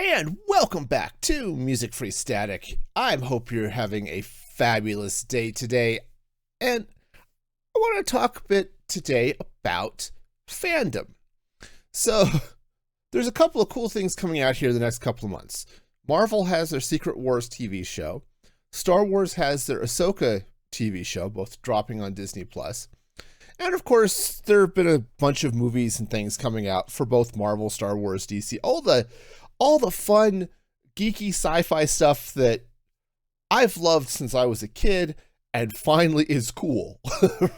And welcome back to Music Free Static. I hope you're having a fabulous day today. And I want to talk a bit today about fandom. So, there's a couple of cool things coming out here the next couple of months. Marvel has their Secret Wars TV show. Star Wars has their Ahsoka TV show, both dropping on Disney+. And of course, there have been a bunch of movies and things coming out for both Marvel, Star Wars, DC, all the fun, geeky sci-fi stuff that I've loved since I was a kid and finally is cool,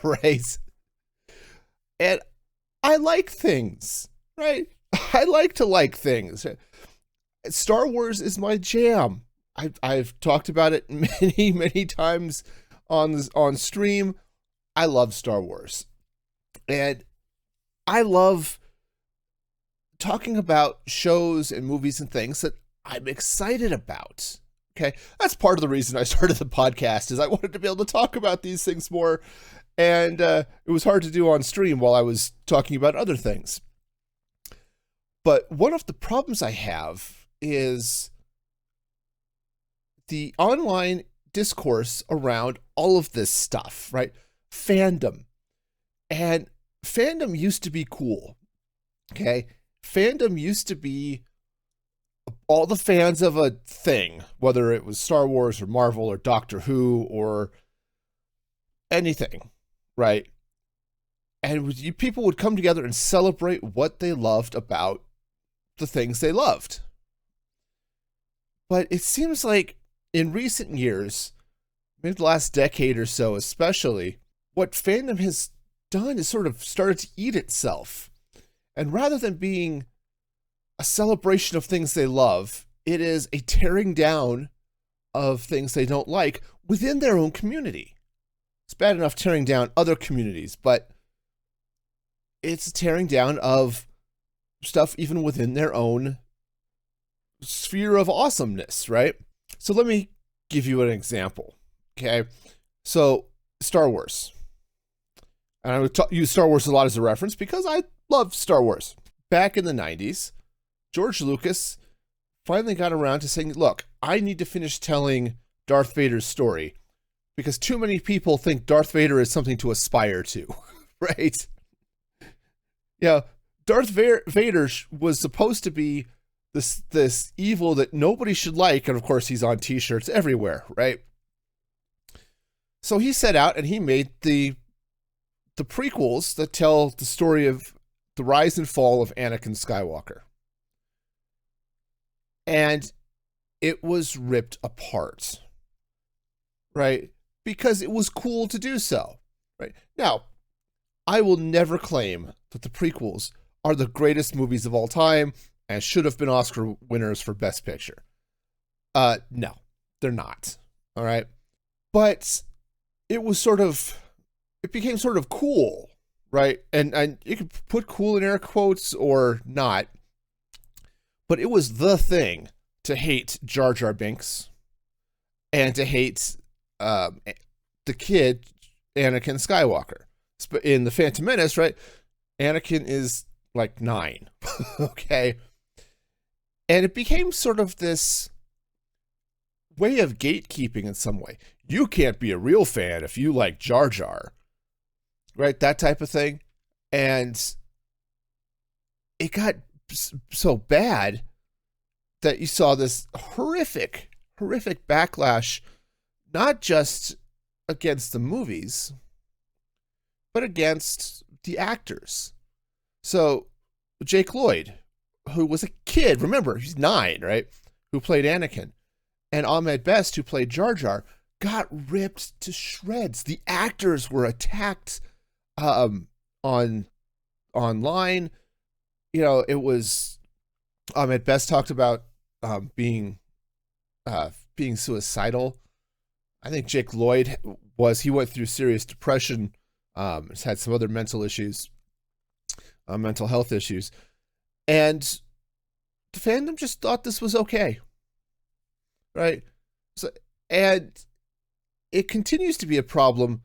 right? And I like things, right? I like to like things. Star Wars is my jam. I've talked about it many times on stream. I love Star Wars. And I love talking about shows and movies and things that I'm excited about. Okay, that's part of the reason I started the podcast, is I wanted to be able to talk about these things more, and it was hard to do on stream while I was talking about other things. But one of the problems I have is the online discourse around all of this stuff, right? Fandom. And fandom used to be cool, okay? Fandom used to be all the fans of a thing, whether it was Star Wars or Marvel or Doctor Who or anything, right? And people would come together and celebrate what they loved about the things they loved. But it seems like in recent years, maybe the last decade or so especially, what fandom has done is sort of started to eat itself. And rather than being a celebration of things they love, it is a tearing down of things they don't like within their own community. It's bad enough tearing down other communities, but it's a tearing down of stuff even within their own sphere of awesomeness, right? So let me give you an example, okay? So, Star Wars. And I would use Star Wars a lot as a reference because I love Star Wars. Back in the 90s, George Lucas finally got around to saying, look, I need to finish telling Darth Vader's story because too many people think Darth Vader is something to aspire to, right? Yeah, Darth Vader was supposed to be this evil that nobody should like, and of course he's on t-shirts everywhere, right? So he set out and he made the prequels that tell the story of the rise and fall of Anakin Skywalker. And it was ripped apart, right? Because it was cool to do so, right? Now, I will never claim that the prequels are the greatest movies of all time and should have been Oscar winners for Best Picture. No, they're not, all right? But it became sort of cool, right? And you can put cool in air quotes or not, but it was the thing to hate Jar Jar Binks and to hate the kid, Anakin Skywalker. In The Phantom Menace, right, Anakin is like 9, okay? And it became sort of this way of gatekeeping in some way. You can't be a real fan if you like Jar Jar, right? That type of thing. And it got so bad that you saw this horrific backlash, not just against the movies, but against the actors. So Jake Lloyd, who was a kid, remember, he's 9, right? Who played Anakin. And Ahmed Best, who played Jar Jar, got ripped to shreds. The actors were attacked online. You know, it was Ahmed Best talked about being suicidal. I think Jake Lloyd he went through serious depression. Has had some other mental issues, mental health issues, and the fandom just thought this was okay, right? So, and it continues to be a problem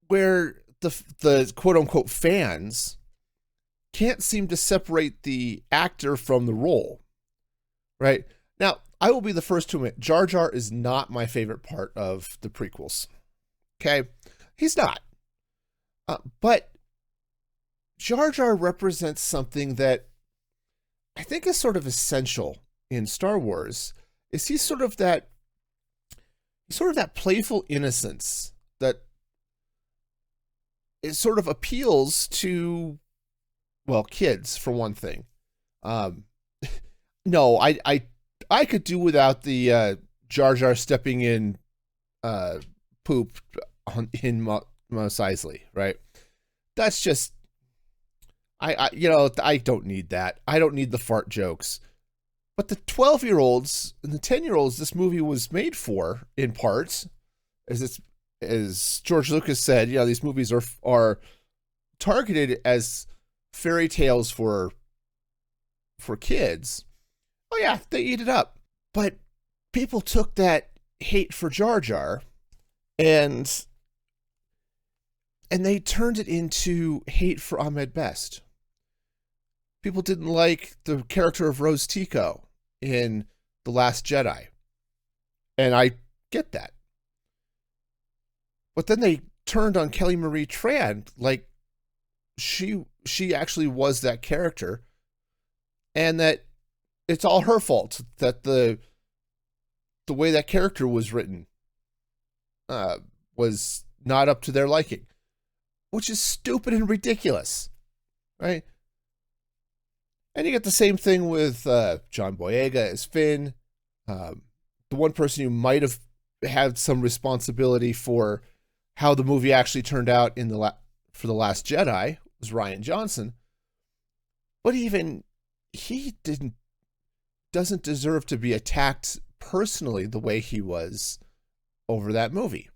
where the quote unquote fans can't seem to separate the actor from the role. right? Now, I will be the first to admit, Jar Jar is not my favorite part of the prequels. Okay? He's not. But Jar Jar represents something that I think is sort of essential in Star Wars. Is he's sort of that playful innocence that it sort of appeals to, well, kids for one thing. No, I could do without the Jar Jar stepping in poop in Mos Eisley, right? That's just I don't need that. I don't need the fart jokes. But the 12-year-olds and the 10-year-olds this movie was made for, in parts, as George Lucas said, these movies are targeted as fairy tales for kids. Oh yeah, they eat it up. But people took that hate for Jar Jar and they turned it into hate for Ahmed Best. People didn't like the character of Rose Tico in The Last Jedi. And I get that. But then they turned on Kelly Marie Tran like she actually was that character, and that it's all her fault that the way that character was written was not up to their liking, which is stupid and ridiculous, right? And you get the same thing with John Boyega as Finn. The one person who might have had some responsibility for how the movie actually turned out for The Last Jedi was Rian Johnson. But even he doesn't deserve to be attacked personally the way he was over that movie.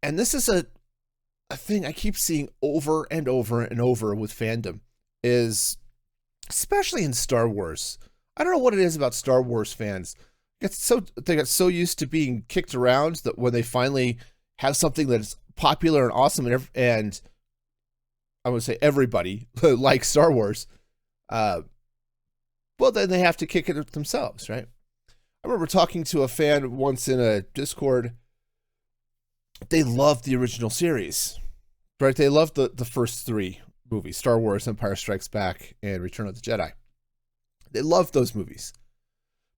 And this is a thing I keep seeing over and over and over with fandom, is especially in Star Wars. I don't know what it is about Star Wars fans. They get so used to being kicked around that when they finally have something that's popular and awesome, and I would say everybody likes Star Wars, well, then they have to kick it themselves, right? I remember talking to a fan once in a Discord. They loved the original series, right? They loved the first three movies, Star Wars, Empire Strikes Back, and Return of the Jedi. They loved those movies.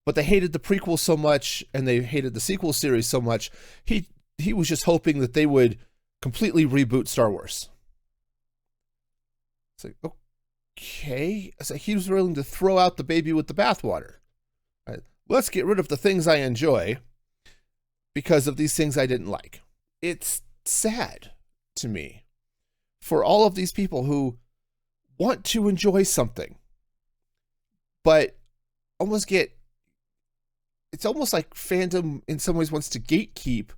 But they hated the prequel so much, and they hated the sequel series so much, he was just hoping that they would completely reboot Star Wars. It's like, okay. It's like he was willing to throw out the baby with the bathwater. Right? Let's get rid of the things I enjoy because of these things I didn't like. It's sad to me for all of these people who want to enjoy something, but it's almost like fandom in some ways wants to gatekeep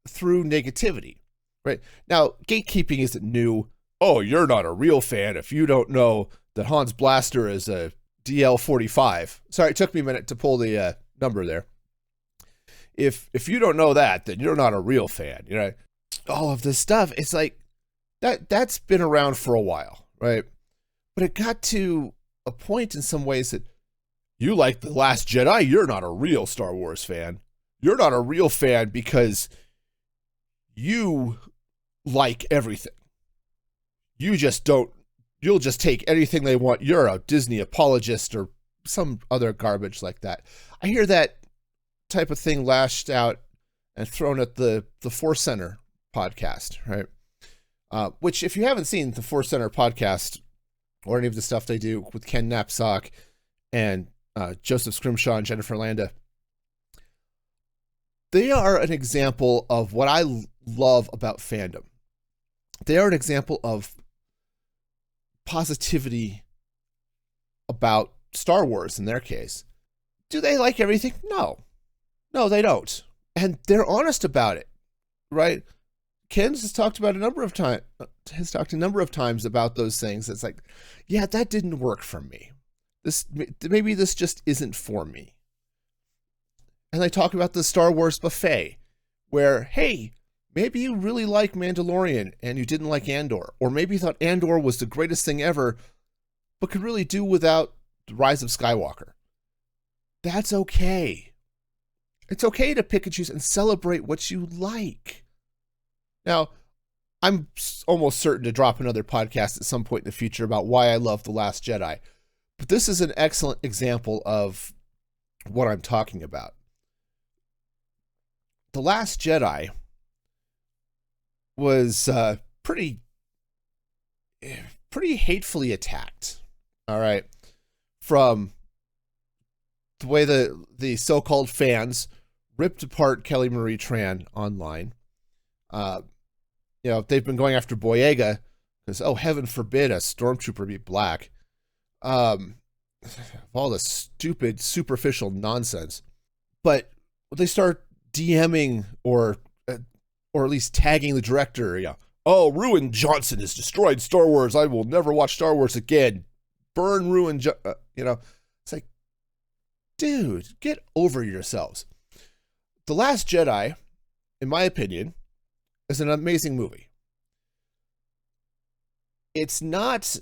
through negativity, right? Now, gatekeeping isn't new. Oh, you're not a real fan if you don't know that Hans Blaster is a DL45. Sorry, it took me a minute to pull the number there. If you don't know that, then you're not a real fan, all of this stuff, it's like that's been around for a while, right? But it got to a point in some ways that you like The Last Jedi, you're not a real Star Wars fan. You're not a real fan because you like everything. You'll just take anything they want. You're a Disney apologist or some other garbage like that. I hear that type of thing lashed out and thrown at the Force Center podcast, right? Which, if you haven't seen the Force Center podcast or any of the stuff they do with Ken Knapsack and Joseph Scrimshaw and Jennifer Landa, they are an example of what I love about fandom. They are an example of positivity about Star Wars in their case. Do they like everything? No, they don't. And they're honest about it, right? Ken has talked a number of times about those things. It's like, yeah, that didn't work for me. Maybe this just isn't for me. And they talk about the Star Wars buffet, where, hey, maybe you really like Mandalorian and you didn't like Andor, or maybe you thought Andor was the greatest thing ever, but could really do without The Rise of Skywalker. That's okay. It's okay to pick and choose and celebrate what you like. Now, I'm almost certain to drop another podcast at some point in the future about why I love The Last Jedi. But this is an excellent example of what I'm talking about. The Last Jedi was pretty hatefully attacked. All right, from the way the so-called fans ripped apart Kelly Marie Tran online. They've been going after Boyega because, oh, heaven forbid a stormtrooper be black. All the stupid, superficial nonsense. But they start DMing or at least tagging the director. Oh, Ruin Johnson has destroyed Star Wars. I will never watch Star Wars again. Burn Ruin. It's like, dude, get over yourselves. The Last Jedi, in my opinion, is an amazing movie. It's not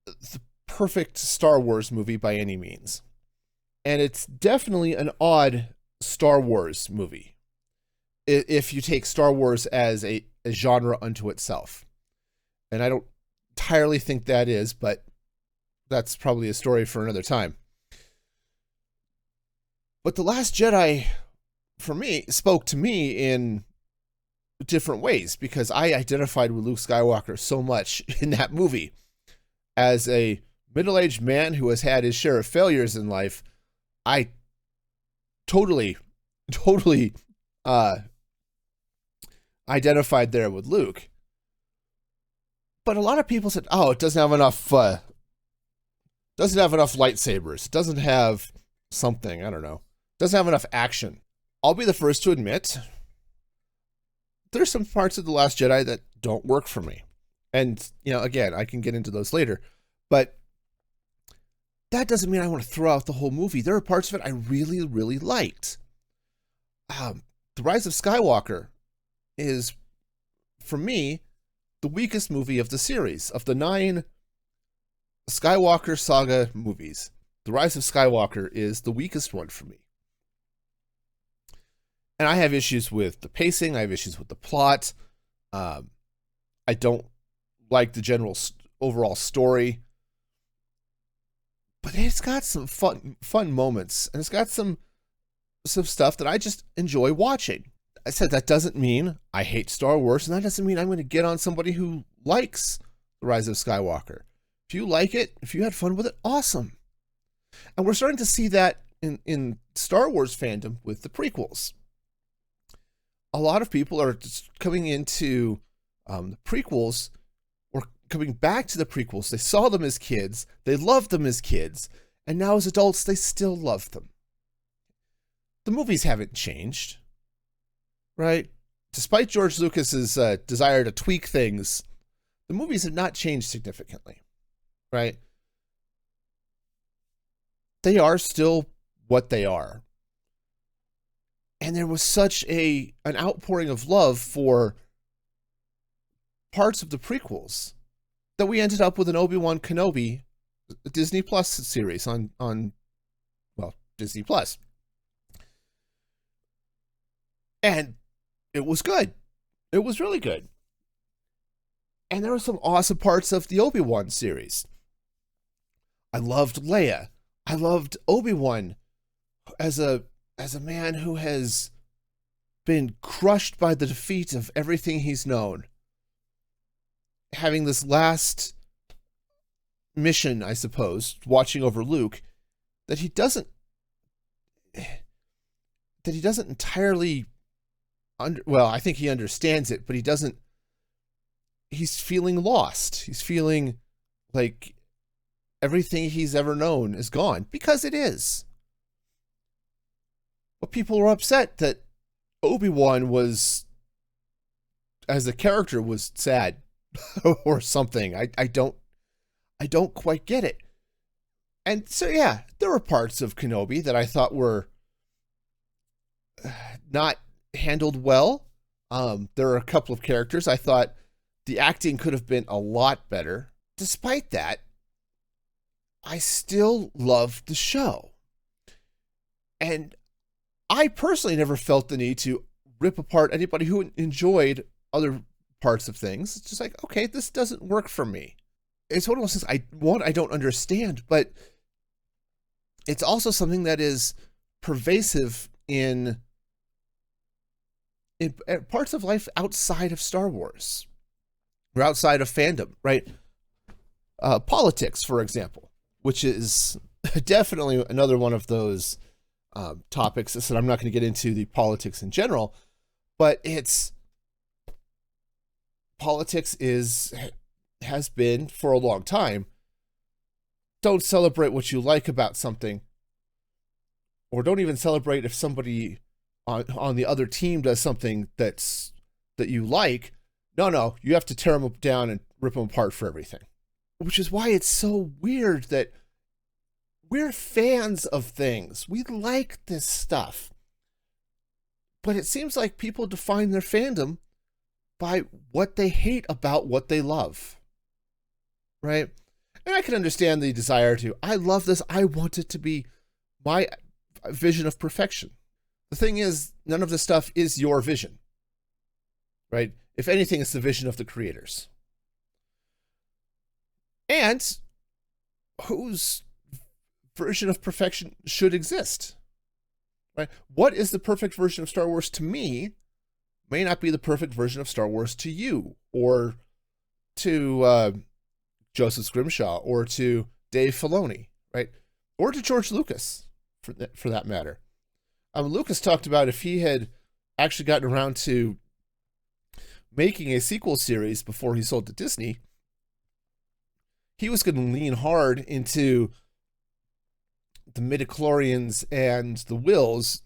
the perfect Star Wars movie by any means. And it's definitely an odd Star Wars movie, if you take Star Wars as a genre unto itself. And I don't entirely think that is, but that's probably a story for another time. But The Last Jedi, for me, spoke to me in different ways because I identified with Luke Skywalker so much in that movie. As a middle-aged man who has had his share of failures in life, I totally identified there with Luke. But a lot of people said, oh, it doesn't have enough lightsabers. It doesn't have something, I don't know. It doesn't have enough action. I'll be the first to admit there's some parts of The Last Jedi that don't work for me. And, again, I can get into those later. But that doesn't mean I want to throw out the whole movie. There are parts of it I really, really liked. The Rise of Skywalker is, for me, the weakest movie of the series. Of the 9 Skywalker saga movies, The Rise of Skywalker is the weakest one for me. And I have issues with the pacing. I have issues with the plot. I don't like the general overall story. But it's got some fun moments. And it's got some stuff that I just enjoy watching. I said that doesn't mean I hate Star Wars. And that doesn't mean I'm going to get on somebody who likes The Rise of Skywalker. If you like it, if you had fun with it, awesome. And we're starting to see that in Star Wars fandom with the prequels. A lot of people are just coming into the prequels or coming back to the prequels. They saw them as kids. They loved them as kids. And now as adults, they still love them. The movies haven't changed, right? Despite George Lucas's desire to tweak things, the movies have not changed significantly, right? They are still what they are. And there was such an outpouring of love for parts of the prequels that we ended up with an Obi-Wan Kenobi Disney Plus series on Disney Plus. And it was good. It was really good. And there were some awesome parts of the Obi-Wan series. I loved Leia. I loved Obi-Wan as a man who has been crushed by the defeat of everything he's known. Having this last mission, I suppose, watching over Luke, that he doesn't entirely I think he understands it, but he's feeling lost. He's feeling like everything he's ever known is gone, because it is. But people were upset that Obi-Wan was, as a character, was sad or something. I don't quite get it. And so, yeah, there were parts of Kenobi that I thought were not handled well. There are a couple of characters I thought the acting could have been a lot better. Despite that, I still love the show. And I personally never felt the need to rip apart anybody who enjoyed other parts of things. It's just like, okay, this doesn't work for me. It's one of those things I don't understand, but it's also something that is pervasive in parts of life outside of Star Wars or outside of fandom, right? Politics, for example, which is definitely another one of those topics. So I'm not going to get into the politics in general, but politics has been for a long time. Don't celebrate what you like about something, or don't even celebrate if somebody on the other team does something that you like. No, you have to tear them down and rip them apart for everything. Which is why it's so weird that we're fans of things. We like this stuff. But it seems like people define their fandom by what they hate about what they love. Right? And I can understand the desire to, I love this, I want it to be my vision of perfection. The thing is, none of this stuff is your vision. Right? If anything, it's the vision of the creators. And whose version of perfection should exist? Right? What is the perfect version of Star Wars to me may not be the perfect version of Star Wars to you, or to Joseph Scrimshaw, or to Dave Filoni, right? Or to George Lucas, for that matter. Lucas talked about if he had actually gotten around to making a sequel series before he sold to Disney, he was going to lean hard into the midichlorians and the Wills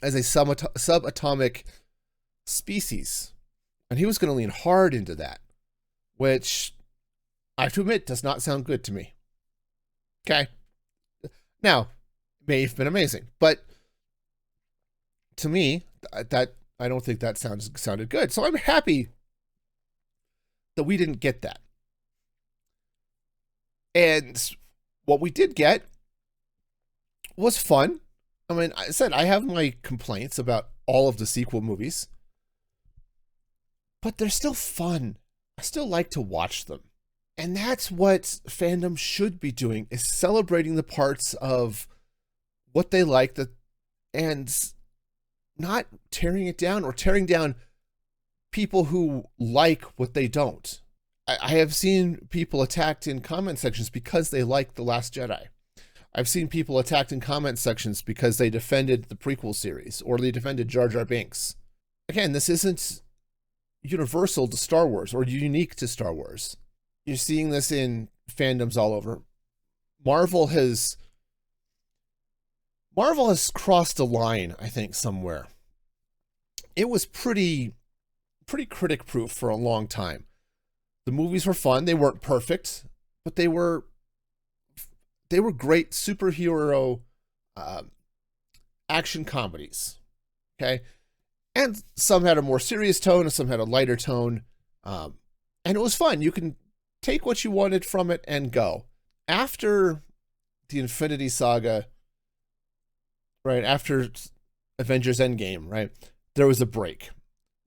as a subatomic species. And he was going to lean hard into that, which I have to admit does not sound good to me. Okay. Now, may have been amazing, but to me, that I don't think that sounded good. So I'm happy that we didn't get that. And what we did get was fun. I mean, I said I have my complaints about all of the sequel movies, but they're still fun. I still like to watch them. And that's what fandom should be doing, is celebrating the parts of what they like and not tearing it down, or tearing down people who like what they don't. I have seen people attacked in comment sections because they like The Last Jedi. I've seen people attacked in comment sections because they defended the prequel series, or they defended Jar Jar Binks. Again, this isn't universal to Star Wars or unique to Star Wars. You're seeing this in fandoms all over. Marvel has crossed a line, I think, somewhere. It was pretty critic proof for a long time. The movies were fun. They weren't perfect, but they were great superhero action comedies. Okay. And some had a more serious tone, and some had a lighter tone. And it was fun. You can take what you wanted from it and go. After the Infinity Saga, right, after Avengers Endgame, right, there was a break.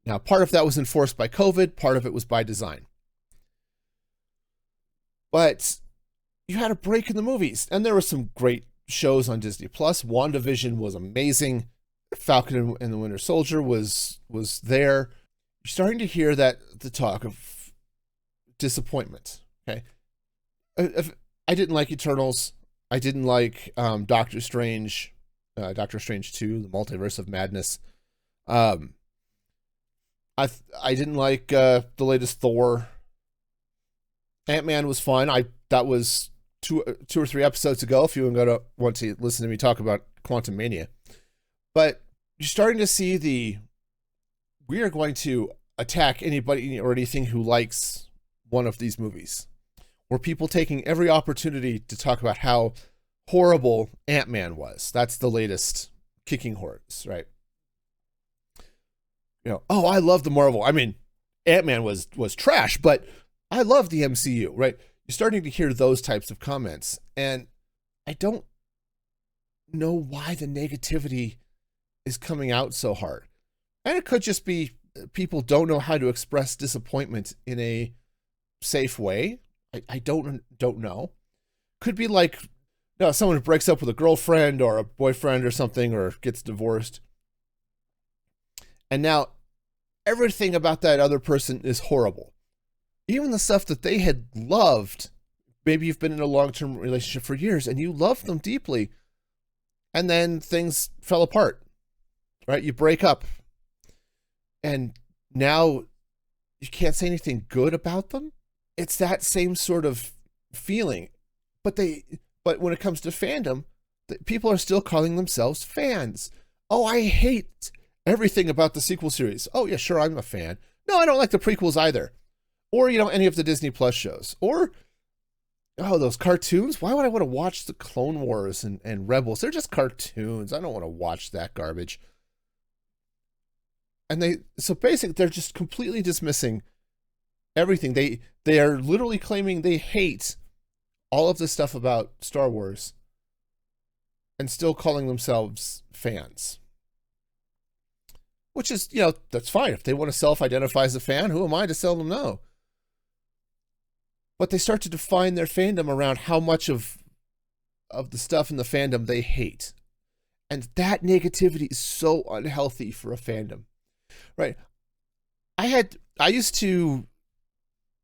Now, part of that was enforced by COVID, part of it was by design. But you had a break in the movies, and there were some great shows on Disney Plus. WandaVision was amazing. Falcon and the Winter Soldier was there. You're starting to hear the talk of disappointment. Okay, I didn't like Eternals. I didn't like Doctor Strange 2, The Multiverse of Madness. I didn't like the latest Thor. Ant-Man was fun. That was two or three episodes ago, if you want to listen to me talk about Quantum Mania. But you're starting to see we are going to attack anybody or anything who likes one of these movies. Or people taking every opportunity to talk about how horrible Ant-Man was. That's the latest kicking horse, right? I love the Marvel. I mean, Ant-Man was trash, but I love the MCU, right? you're starting to hear those types of comments. And I don't know why the negativity is coming out so hard. And it could just be people don't know how to express disappointment in a safe way. I don't know. Could be like, no, someone who breaks up with a girlfriend or a boyfriend or something, or gets divorced. And now everything about that other person is horrible. Even the stuff that they had loved. Maybe you've been in a long-term relationship for years and you loved them deeply, and then things fell apart, right? You break up, and now you can't say anything good about them. It's that same sort of feeling. But when it comes to fandom, people are still calling themselves fans. Oh, I hate everything about the sequel series. Oh, yeah, sure, I'm a fan. No, I don't like the prequels either. Or, any of the Disney Plus shows. Or, oh, those cartoons? Why would I want to watch the Clone Wars and Rebels? They're just cartoons. I don't want to watch that garbage. And so basically, they're just completely dismissing everything. They are literally claiming they hate all of the stuff about Star Wars and still calling themselves fans. Which is, that's fine. If they want to self-identify as a fan, who am I to tell them no? But they start to define their fandom around how much of the stuff in the fandom they hate. And that negativity is so unhealthy for a fandom. Right? I used to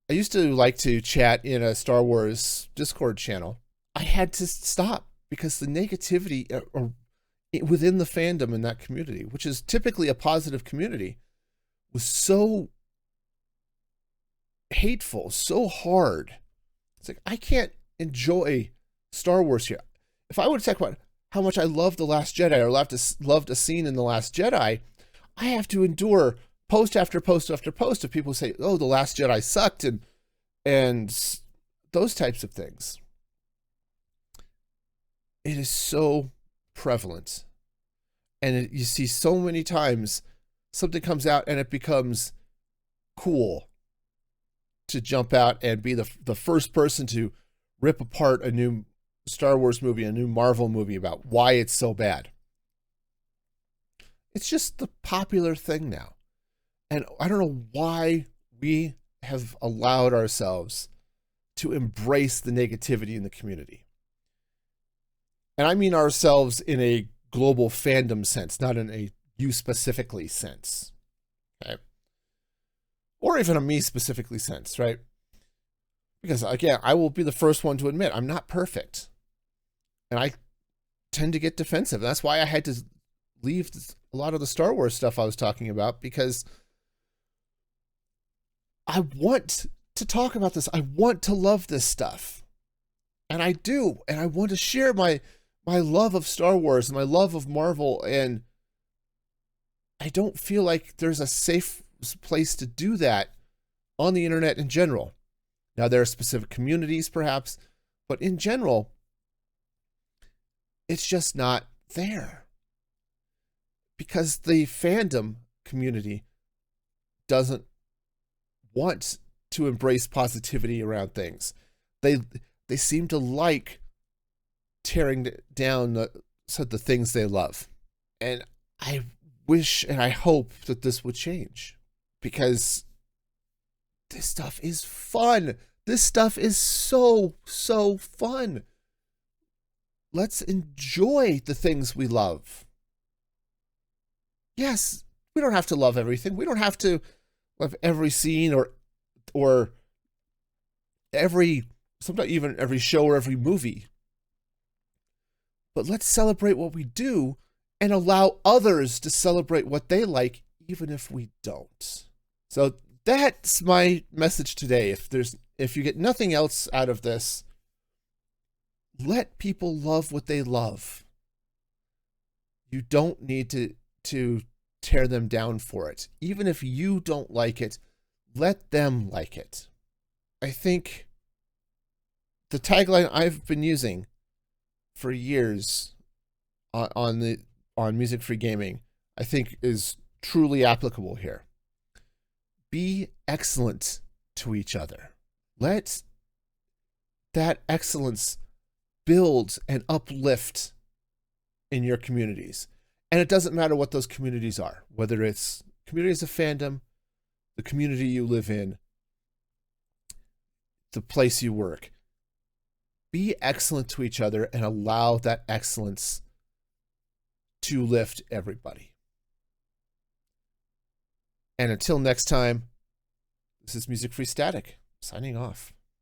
like to chat in a Star Wars Discord channel. I had to stop because the negativity within the fandom in that community, which is typically a positive community, was so hateful, so hard. It's like, I can't enjoy Star Wars here. If I were to talk about how much I love The Last Jedi or loved a scene in The Last Jedi, I have to endure post after post after post of people say, oh, The Last Jedi sucked, and those types of things. It is so prevalent. And you see so many times something comes out and it becomes cool to jump out and be the first person to rip apart a new Star Wars movie, a new Marvel movie about why it's so bad. It's just the popular thing now. And I don't know why we have allowed ourselves to embrace the negativity in the community. And I mean ourselves in a global fandom sense, not in a you specifically sense. Okay? Or even a me specifically sense, right? Because again, I will be the first one to admit I'm not perfect. And I tend to get defensive. That's why I had to leave a lot of the Star Wars stuff I was talking about, because I want to talk about this. I want to love this stuff. And I do. And I want to share my love of Star Wars and my love of Marvel. And I don't feel like there's a safe place to do that on the internet in general. Now, there are specific communities, perhaps, but in general, it's just not there. Because the fandom community doesn't want to embrace positivity around things. They seem to like tearing down the things they love. And I wish and I hope that this would change, because this stuff is fun. This stuff is so, so fun. Let's enjoy the things we love. Yes, we don't have to love everything. We don't have to love every scene or sometimes even every show or every movie. But let's celebrate what we do and allow others to celebrate what they like, even if we don't. So that's my message today. If you get nothing else out of this, let people love what they love. You don't need to tear them down for it. Even if you don't like it, let them like it. I think the tagline I've been using for years on Music Free Gaming, I think is truly applicable here. Be excellent to each other. Let that excellence build and uplift in your communities. And it doesn't matter what those communities are, whether it's communities of fandom, the community you live in, the place you work. Be excellent to each other and allow that excellence to lift everybody. And until next time, this is Music Free Static, signing off.